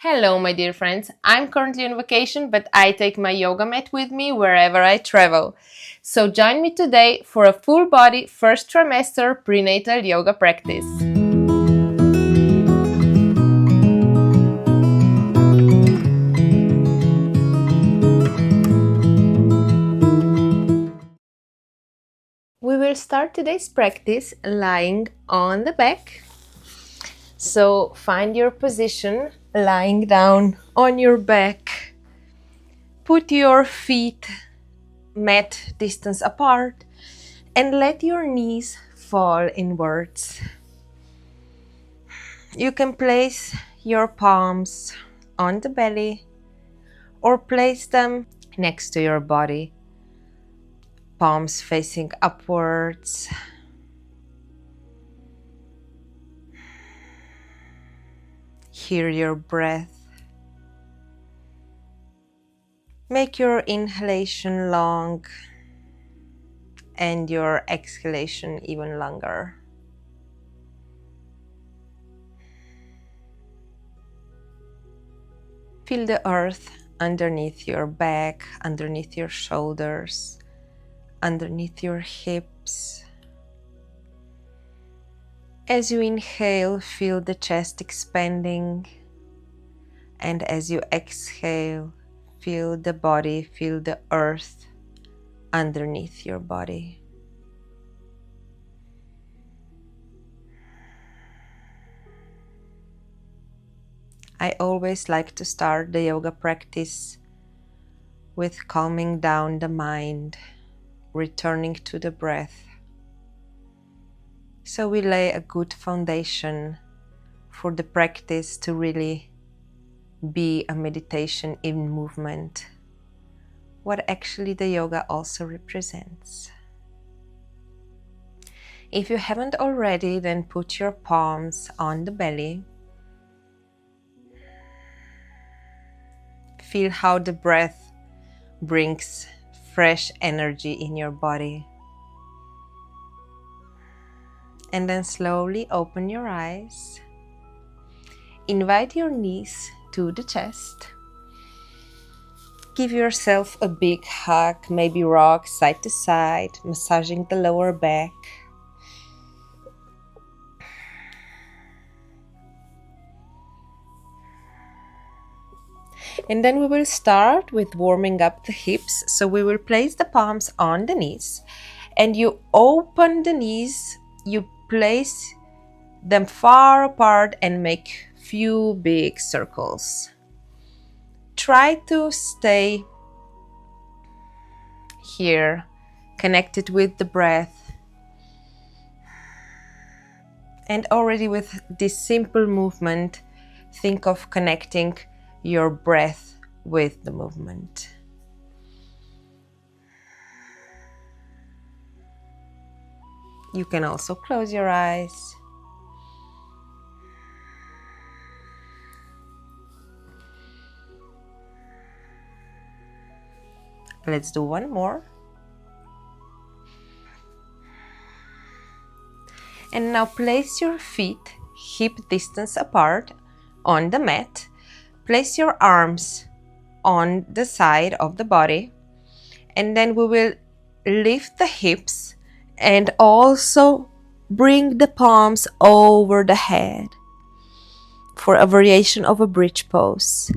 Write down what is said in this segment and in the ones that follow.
Hello, my dear friends. I'm currently on vacation, but I take my yoga mat with me wherever I travel. So join me today for a full body first trimester prenatal yoga practice. We will start today's practice lying on the back. So find your position lying down on your back. Put your feet mat distance apart and let your knees fall inwards. You can place your palms on the belly or place them next to your body, palms facing upwards. Hear your breath. Make your inhalation long and your exhalation even longer. Feel the earth underneath your back, underneath your shoulders, underneath your hips. As you inhale, feel the chest expanding, and as you exhale, feel the body, feel the earth underneath your body. I always like to start the yoga practice with calming down the mind, returning to the breath. So we lay a good foundation for the practice to really be a meditation in movement, what actually the yoga also represents. If you haven't already, then put your palms on the belly. Feel how the breath brings fresh energy in your body. And then slowly open your eyes. Invite your knees to the chest. Give yourself a big hug, maybe rock side to side, massaging the lower back. And then we will start with warming up the hips. So we will place the palms on the knees and you open the knees, you place them far apart and make few big circles. Try to stay here, connected with the breath. And already with this simple movement, think of connecting your breath with the movement. You can also close your eyes. Let's do one more. And now place your feet hip distance apart on the mat. Place your arms on the side of the body. And then we will lift the hips and also bring the palms over the head for a variation of a bridge pose.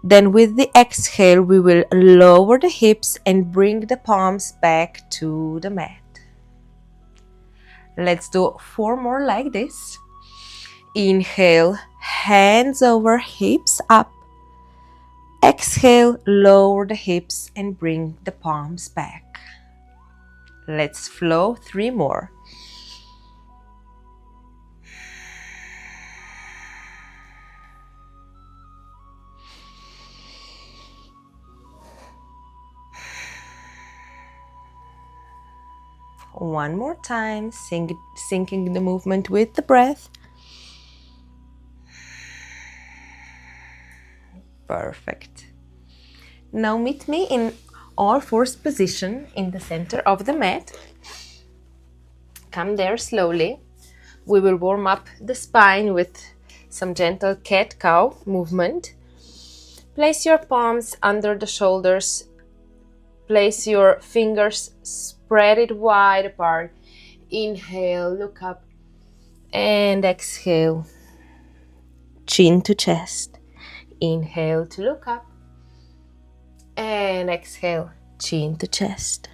Then with the exhale, we will lower the hips and bring the palms back to the mat. Let's do 4 more like this. Inhale, hands over hips up. Exhale, lower the hips and bring the palms back. Let's flow 3 more. One more time, syncing the movement with the breath. Perfect. Now meet me in all fours position in the center of the mat. Come there slowly. We will warm up the spine with some gentle cat-cow movement. Place your palms under the shoulders. Place your fingers, spread it wide apart. Inhale, look up, and exhale, chin to chest. Inhale to look up, and exhale, chin to chest.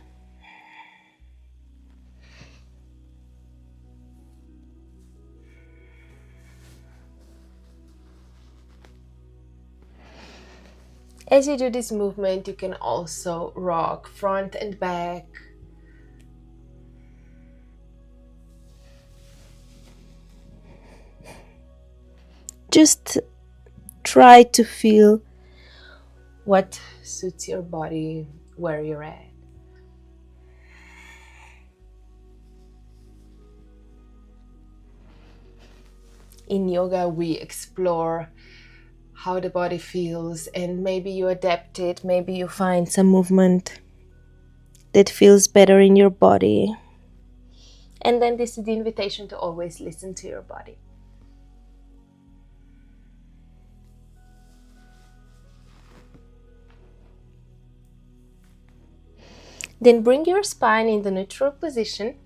As you do this movement, you can also rock front and back. Just try to feel what suits your body, where you're at. In yoga, we explore how the body feels, and maybe you adapt it, maybe you find some movement that feels better in your body. And then this is the invitation to always listen to your body. Then bring your spine in the neutral position.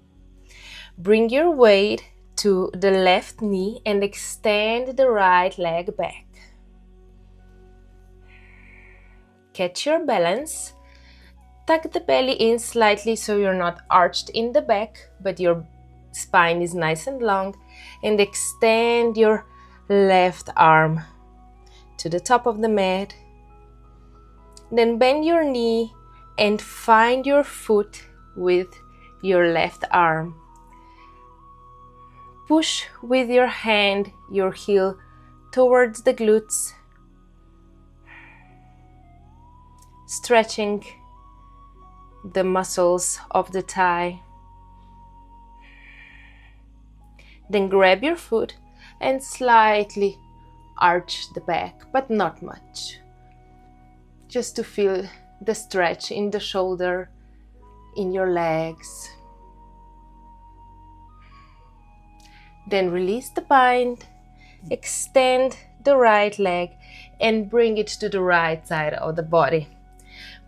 Bring your weight to the left knee and extend the right leg back. Catch your balance. Tuck the belly in slightly so you're not arched in the back, but your spine is nice and long. And extend your left arm to the top of the mat. Then bend your knee and find your foot with your left arm. Push with your hand your heel towards the glutes, stretching the muscles of the thigh. Then grab your foot and slightly arch the back, but not much. Just to feel the stretch in the shoulder, in your legs. Then release the bind, extend the right leg and bring it to the right side of the body.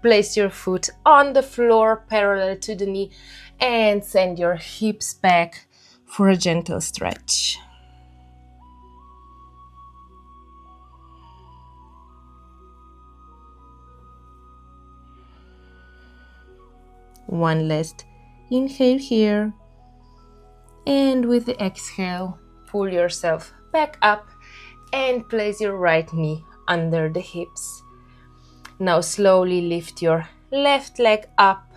Place your foot on the floor parallel to the knee and send your hips back for a gentle stretch. One last inhale here. And with the exhale, pull yourself back up and place your right knee under the hips. Now slowly lift your left leg up.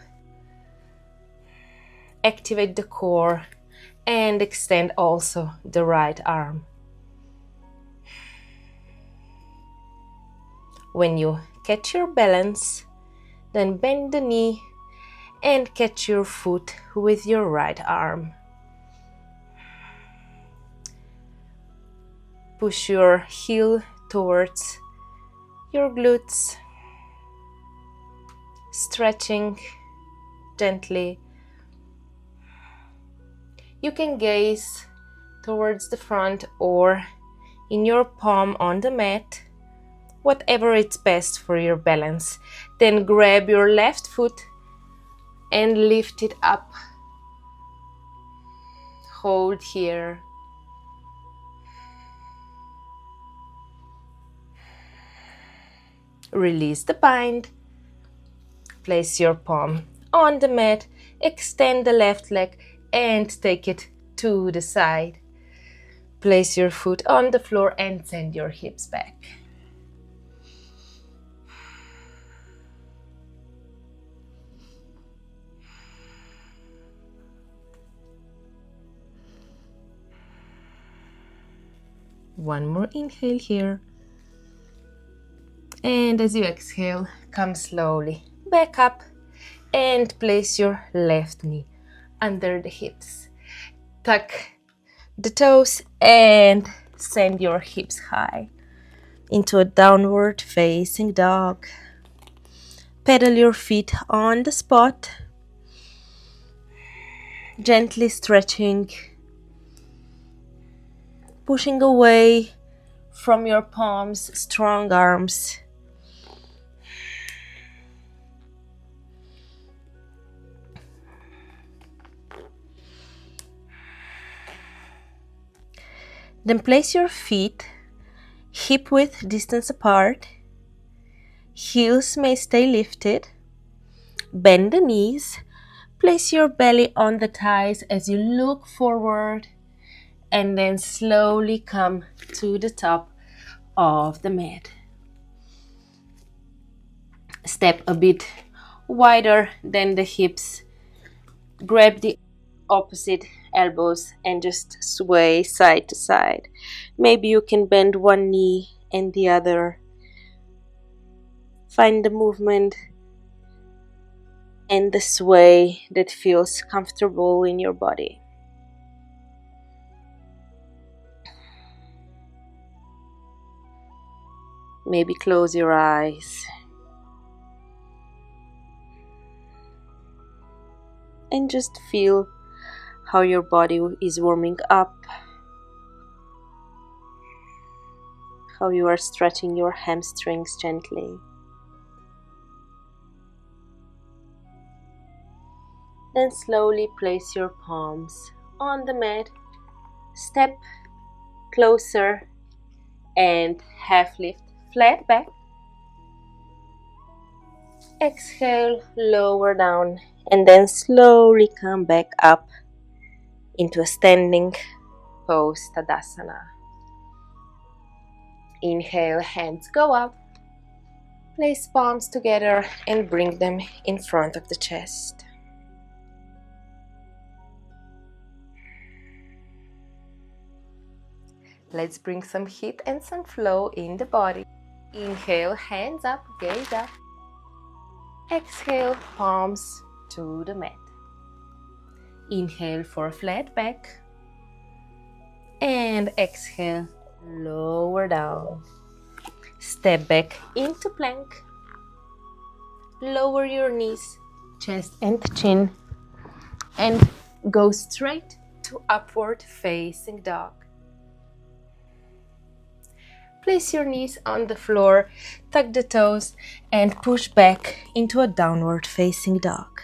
Activate the core and extend also the right arm. When you catch your balance, then bend the knee and catch your foot with your right arm. Push your heel towards your glutes, stretching gently. You can gaze towards the front or in your palm on the mat, whatever is best for your balance. Then grab your left foot and lift it up. Hold here. Release the bind. Place your palm on the mat, extend the left leg and take it to the side. Place your foot on the floor and send your hips back. One more inhale here. And as you exhale, come slowly back up and place your left knee under the hips. Tuck the toes and send your hips high into a downward facing dog. Pedal your feet on the spot, gently stretching, pushing away from your palms, strong arms. Then place your feet hip width distance apart. Heels may stay lifted. Bend the knees. Place your belly on the thighs as you look forward, and then slowly come to the top of the mat. Step a bit wider than the hips. Grab the opposite elbows and just sway side to side. Maybe you can bend one knee and the other. Find the movement and the sway that feels comfortable in your body. Maybe close your eyes and just feel how your body is warming up, how you are stretching your hamstrings gently. Then slowly place your palms on the mat, step closer and half lift, flat back. Exhale, lower down, and then slowly come back up into a standing pose, Tadasana. Inhale, hands go up. Place palms together and bring them in front of the chest. Let's bring some heat and some flow in the body. Inhale, hands up, gaze up. Exhale, palms to the mat. Inhale for a flat back. And exhale, lower down. Step back into plank. Lower your knees, chest and chin. And go straight to upward facing dog. Place your knees on the floor, tuck the toes, and push back into a downward facing dog.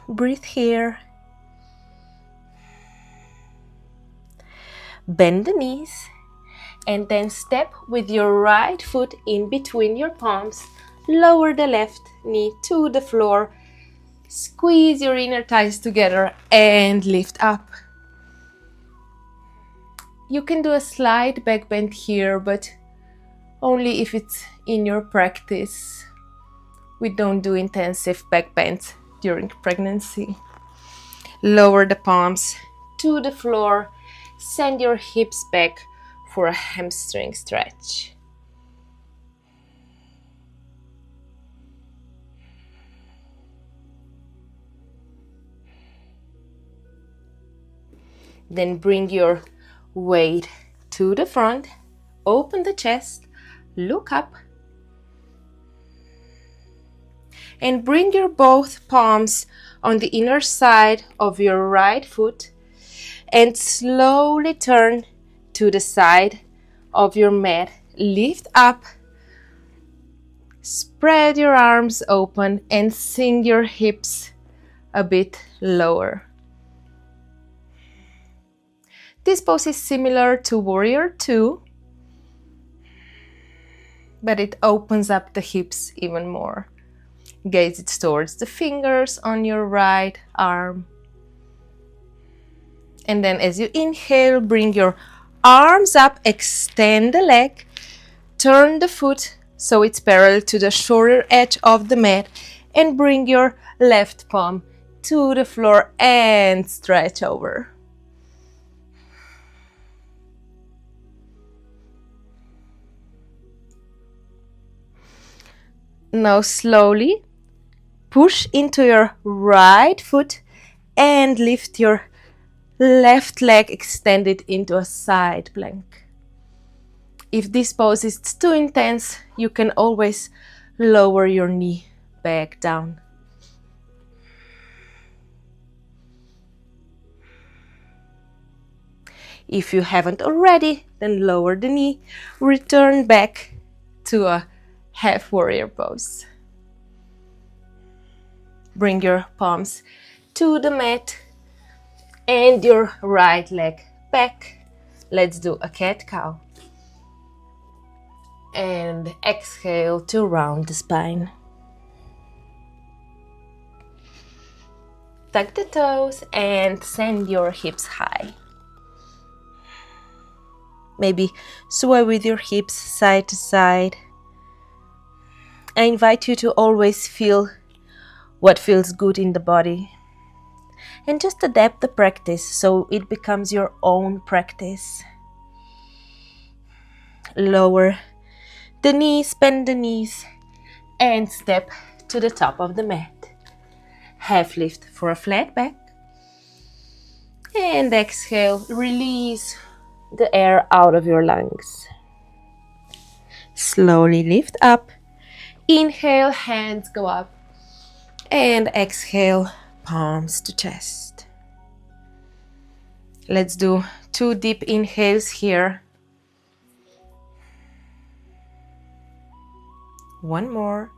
Breathe here. Bend the knees, and then step with your right foot in between your palms. Lower the left knee to the floor. Squeeze your inner thighs together and lift up. You can do a slight back bend here, but only if it's in your practice. We don't do intensive back bends during pregnancy. Lower the palms to the floor. Send your hips back for a hamstring stretch. Then bring your weight to the front, open the chest, look up, and bring your both palms on the inner side of your right foot and slowly turn to the side of your mat. Lift up, spread your arms open and sink your hips a bit lower. This pose is similar to Warrior 2, but it opens up the hips even more. Gaze it towards the fingers on your right arm. And then as you inhale, bring your arms up, extend the leg, turn the foot so it's parallel to the shoulder edge of the mat, and bring your left palm to the floor and stretch over. Now slowly push into your right foot and lift your left leg extended into a side plank. If this pose is too intense, you can always lower your knee back down. If you haven't already, then lower the knee, return back to a half warrior pose. Bring your palms to the mat and your right leg back. Let's do a cat-cow. And exhale to round the spine. Tuck the toes and send your hips high. Maybe sway with your hips side to side. I invite you to always feel what feels good in the body. And just adapt the practice so it becomes your own practice. Lower the knees, bend the knees, and step to the top of the mat. Half lift for a flat back. And exhale, release the air out of your lungs. Slowly lift up. Inhale, hands go up. And exhale, palms to chest. Let's do 2 deep inhales here. One more.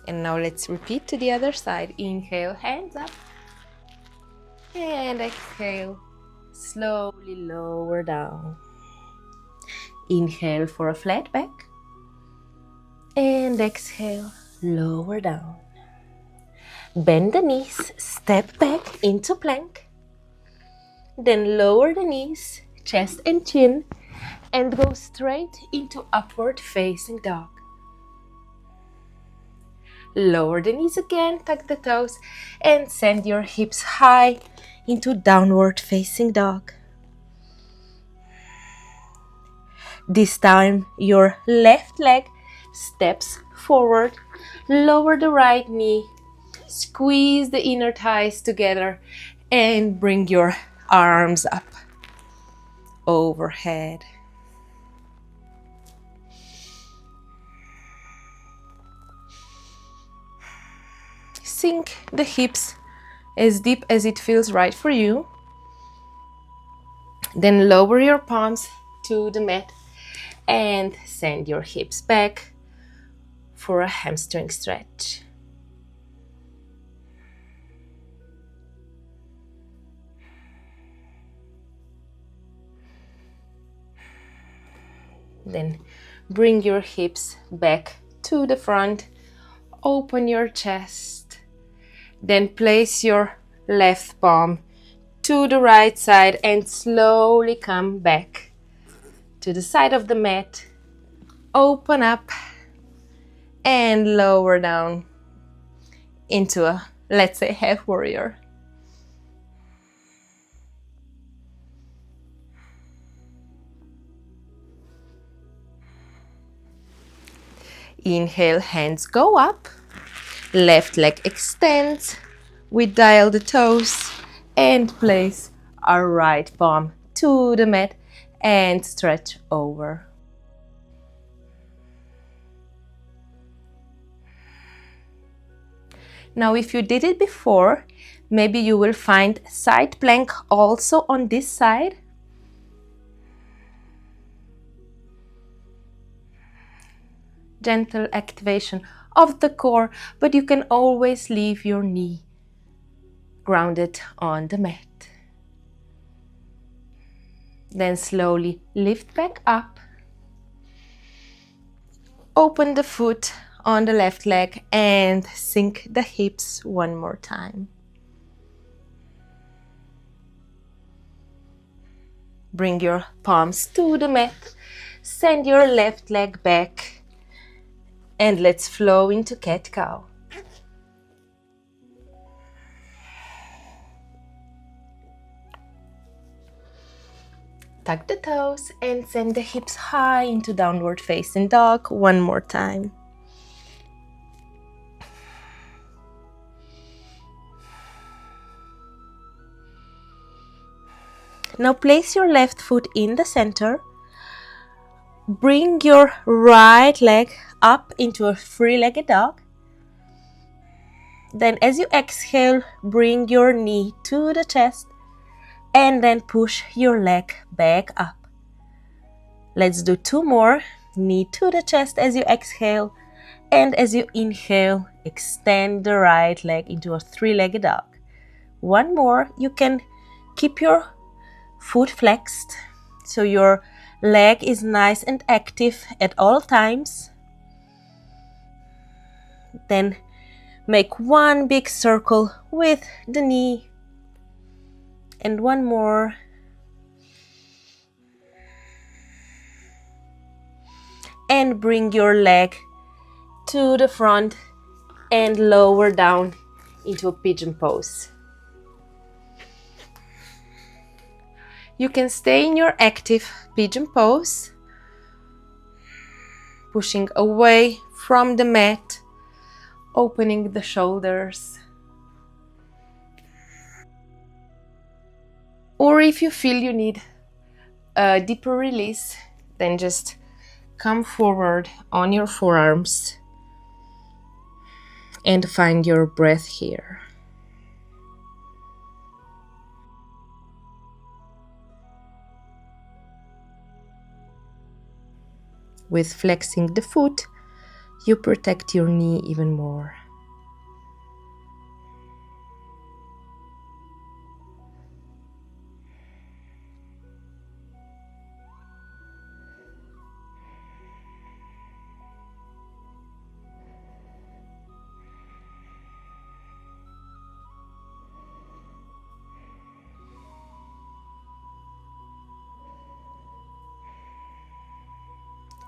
And now let's repeat to the other side. Inhale, hands up. And exhale, slowly lower down. Inhale for a flat back. And exhale, lower down. Bend the knees, step back into plank. Then lower the knees, chest and chin, and go straight into upward facing dog. Lower the knees again, tuck the toes, and send your hips high into downward facing dog. This time your left leg steps forward, lower the right knee, squeeze the inner thighs together, and bring your arms up overhead. Sink the hips as deep as it feels right for you. Then lower your palms to the mat and send your hips back for a hamstring stretch. Then bring your hips back to the front, open your chest. Then place your left palm to the right side and slowly come back to the side of the mat. Open up and lower down into a, let's say, half warrior. Inhale, hands go up. Left leg extends. We dial the toes and place our right palm to the mat and stretch over. Now, if you did it before, maybe you will find side plank also on this side. Gentle activation of the core, but you can always leave your knee grounded on the mat. Then slowly lift back up. Open the foot on the left leg and sink the hips one more time. Bring your palms to the mat. Send your left leg back. And let's flow into cat-cow. Tuck the toes and send the hips high into downward facing dog one more time. Now place your left foot in the center. Bring your right leg up into a three-legged dog. Then as you exhale, bring your knee to the chest and then push your leg back up. Let's do 2 more. Knee to the chest as you exhale And as you inhale, extend the right leg into a three-legged dog. One more. You can keep your foot flexed so your leg is nice and active at all times. Then make one big circle with the knee. And one more. And bring your leg to the front and lower down into a pigeon pose. You can stay in your active pigeon pose, pushing away from the mat, opening the shoulders. Or if you feel you need a deeper release, then just come forward on your forearms and find your breath here. With flexing the foot, you protect your knee even more.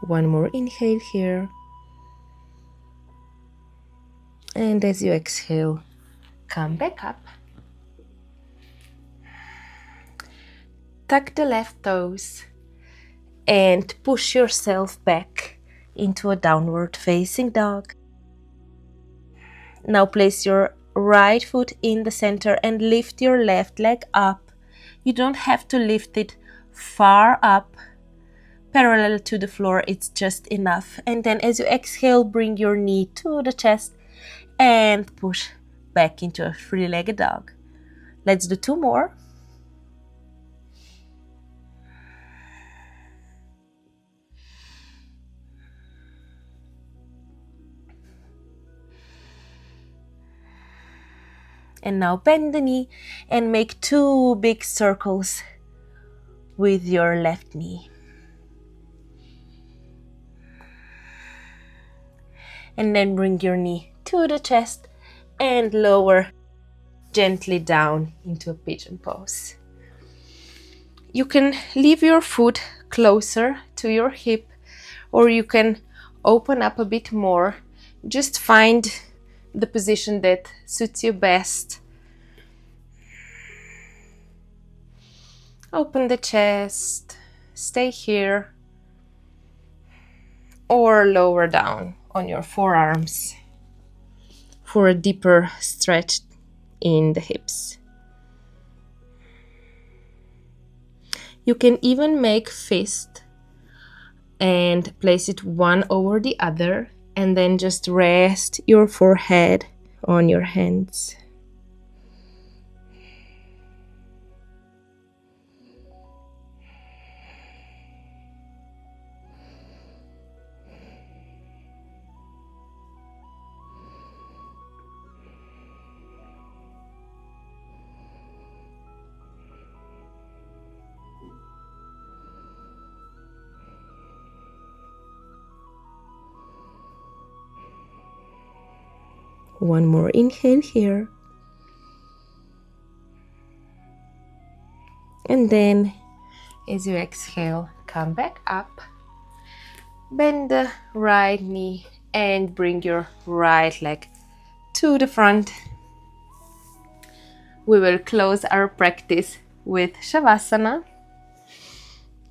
One more inhale here. And as you exhale, come back up. Tuck the left toes and push yourself back into a downward facing dog. Now place your right foot in the center and lift your left leg up. You don't have to lift it far up, parallel to the floor, it's just enough. And then as you exhale, bring your knee to the chest and push back into a three-legged dog. Let's do two more. And now bend the knee and make two big circles with your left knee. And then bring your knee to the chest and lower gently down into a pigeon pose. You can leave your foot closer to your hip, or you can open up a bit more. Just find the position that suits you best. Open the chest, stay here, or lower down on your forearms for a deeper stretch in the hips. You can even make fist and place it one over the other, and then just rest your forehead on your hands. One more inhale here. And then as you exhale, come back up. Bend the right knee and bring your right leg to the front. We will close our practice with Savasana.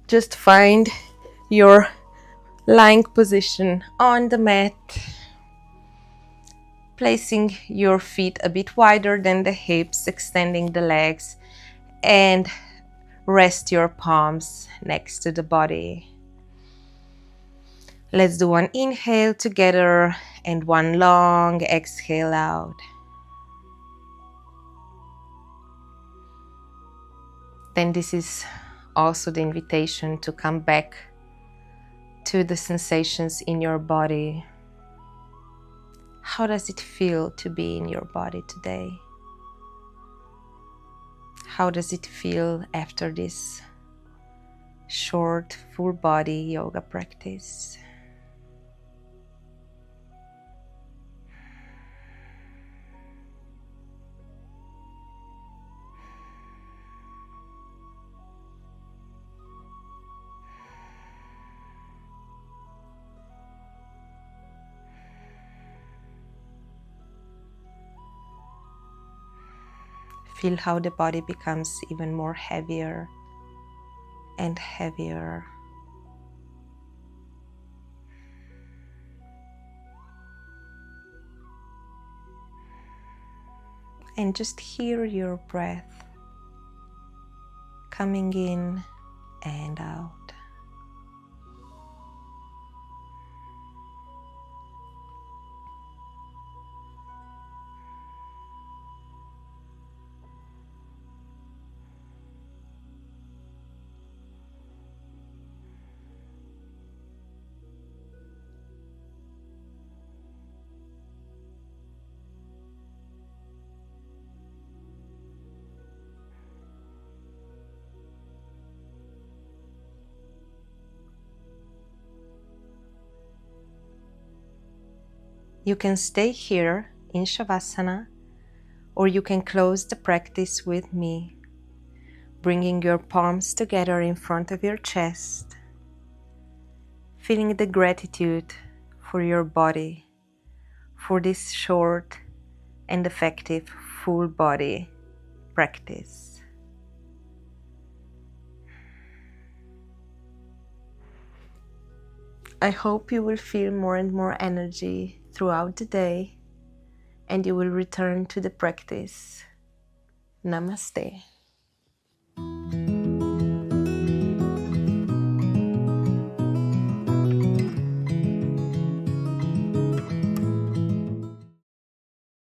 Just find your lying position on the mat, placing your feet a bit wider than the hips, extending the legs, and rest your palms next to the body. Let's do one inhale together and one long exhale out. Then this is also the invitation to come back to the sensations in your body. How does it feel to be in your body today? How does it feel after this short, full body yoga practice? Feel how the body becomes even more heavier and heavier. And just hear your breath coming in and out. You can stay here in Savasana, or you can close the practice with me, bringing your palms together in front of your chest, feeling the gratitude for your body, for this short and effective full body practice. I hope you will feel more and more energy throughout the day, and you will return to the practice. Namaste.